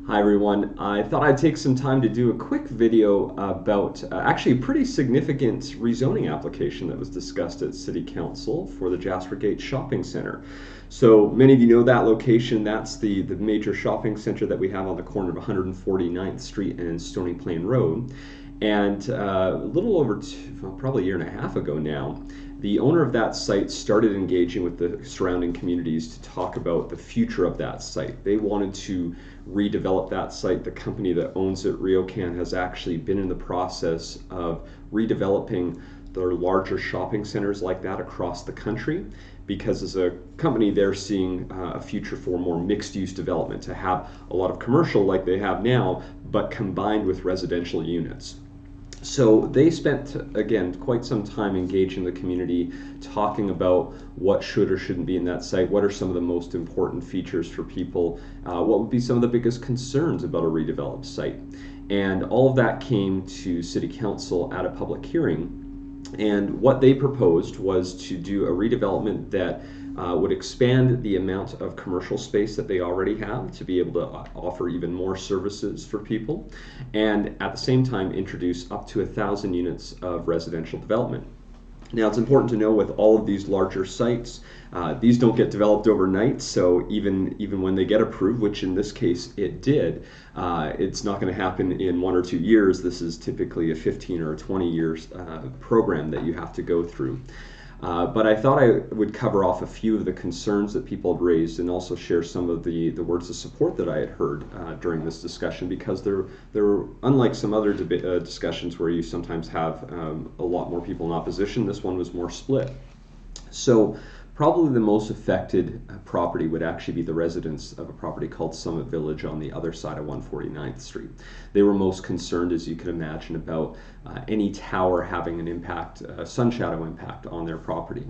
Hi everyone. I thought I'd take some time to do a quick video about actually a pretty significant rezoning application that was discussed at City Council for the Jasper Gate Shopping Center. So many of you know that location. That's the major shopping center that we have on the corner of 149th Street and Stony Plain Road. And a little over, probably a year and a half ago now, the owner of that site started engaging with the surrounding communities to talk about the future of that site. They wanted to redevelop that site. The company that owns it, RioCan, has actually been in the process of redeveloping their larger shopping centers like that across the country, because as a company they're seeing a future for more mixed-use development, to have a lot of commercial like they have now, but combined with residential units. So they spent, again, quite some time engaging the community, talking about what should or shouldn't be in that site, what are some of the most important features for people, what would be some of the biggest concerns about a redeveloped site. And all of that came to City Council at a public hearing. And what they proposed was to do a redevelopment that would expand the amount of commercial space that they already have to be able to offer even more services for people, and at the same time introduce up to 1,000 units of residential development. Now, it's important to know with all of these larger sites, these don't get developed overnight, so even when they get approved, which in this case it did, it's not going to happen in 1 or 2 years. This is typically a 15 or a 20 years program that you have to go through. But I thought I would cover off a few of the concerns that people had raised, and also share some of the words of support that I had heard during this discussion, because they're unlike some other discussions where you sometimes have a lot more people in opposition. This one was more split. So probably the most affected property would actually be the residents of a property called Summit Village on the other side of 149th Street. They were most concerned, as you can imagine, about any tower having an impact, a sun shadow impact on their property.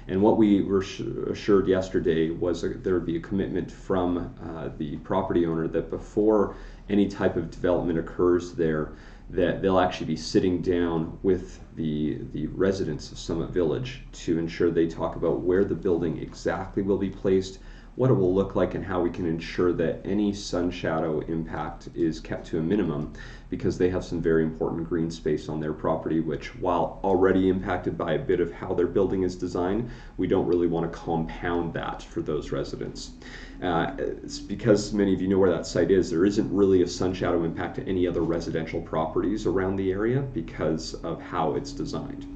And what we were assured yesterday was there would be a commitment from the property owner that before any type of development occurs there, that they'll actually be sitting down with the residents of Summit Village to ensure they talk about where the building exactly will be placed, what it will look like, and how we can ensure that any sun shadow impact is kept to a minimum, because they have some very important green space on their property, which, while already impacted by a bit of how their building is designed, we don't really want to compound that for those residents. It's because many of you know where that site is. There isn't really a sun shadow impact to any other residential properties around the area because of how it's designed.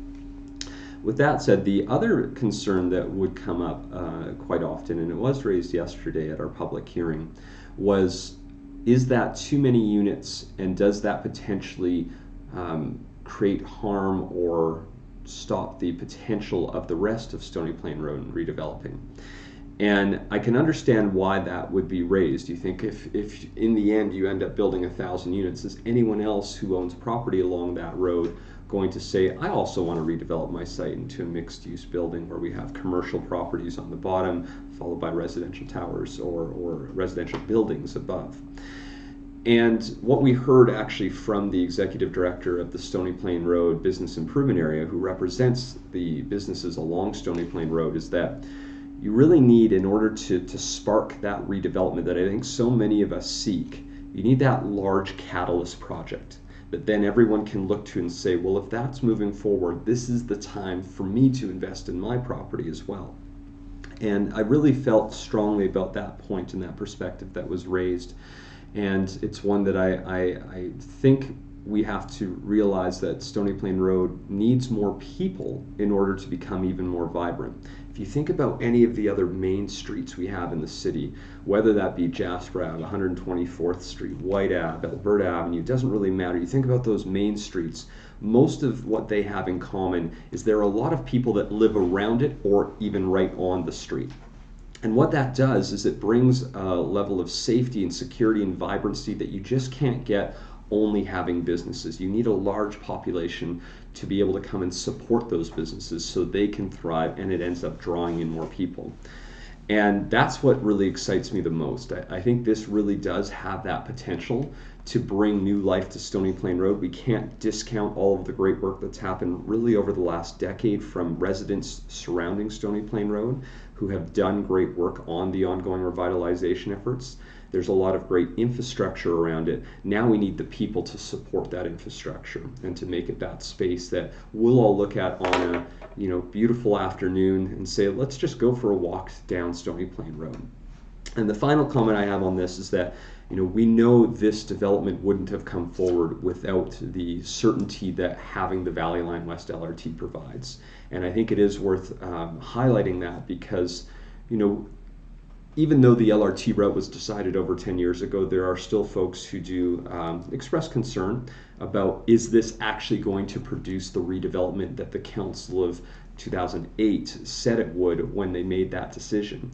With that said, the other concern that would come up quite often, and it was raised yesterday at our public hearing, was, is that too many units, and does that potentially create harm or stop the potential of the rest of Stony Plain Road in redeveloping? And I can understand why that would be raised. You think, if in the end you end up building 1,000 units, is anyone else who owns property along that road going to say, I also want to redevelop my site into a mixed-use building where we have commercial properties on the bottom, followed by residential towers or residential buildings above? And what we heard actually from the executive director of the Stony Plain Road Business Improvement Area, who represents the businesses along Stony Plain Road, is that you really need, in order to spark that redevelopment that I think so many of us seek, you need that large catalyst project that then everyone can look to and say, well, if that's moving forward, this is the time for me to invest in my property as well. And I really felt strongly about that point and that perspective that was raised. And it's one that I think we have to realize that Stony Plain Road needs more people in order to become even more vibrant. If you think about any of the other main streets we have in the city, whether that be Jasper Ave, 124th Street, White Ave, Alberta Avenue, it doesn't really matter. You think about those main streets, most of what they have in common is there are a lot of people that live around it or even right on the street. And what that does is it brings a level of safety and security and vibrancy that you just can't get only having businesses. You need a large population to be able to come and support those businesses so they can thrive, and it ends up drawing in more people. And that's what really excites me the most. I think this really does have that potential to bring new life to Stony Plain Road. We can't discount all of the great work that's happened really over the last decade from residents surrounding Stony Plain Road who have done great work on the ongoing revitalization efforts. There's a lot of great infrastructure around it. Now we need the people to support that infrastructure and to make it that space that we'll all look at on a beautiful afternoon and say, let's just go for a walk down Stony Plain Road. And the final comment I have on this is that we know this development wouldn't have come forward without the certainty that having the Valley Line West LRT provides. And I think it is worth highlighting that because, even though the LRT route was decided over 10 years ago, there are still folks who do express concern about, is this actually going to produce the redevelopment that the Council of 2008 said it would when they made that decision?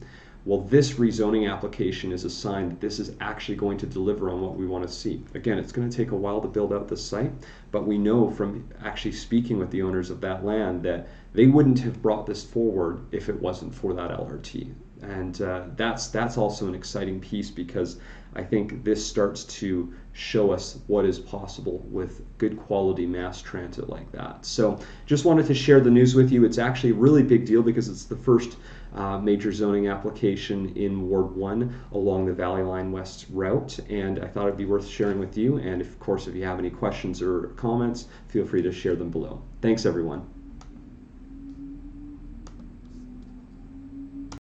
Well, this rezoning application is a sign that this is actually going to deliver on what we want to see. Again, it's going to take a while to build out the site, but we know from actually speaking with the owners of that land that they wouldn't have brought this forward if it wasn't for that LRT. And that's also an exciting piece because I think this starts to show us what is possible with good quality mass transit like that. So just wanted to share the news with you. It's actually a really big deal because it's the first major zoning application in Ward 1 along the Valley Line West route, and I thought it'd be worth sharing with you. And of course, if you have any questions or comments, feel free to share them below. Thanks, everyone.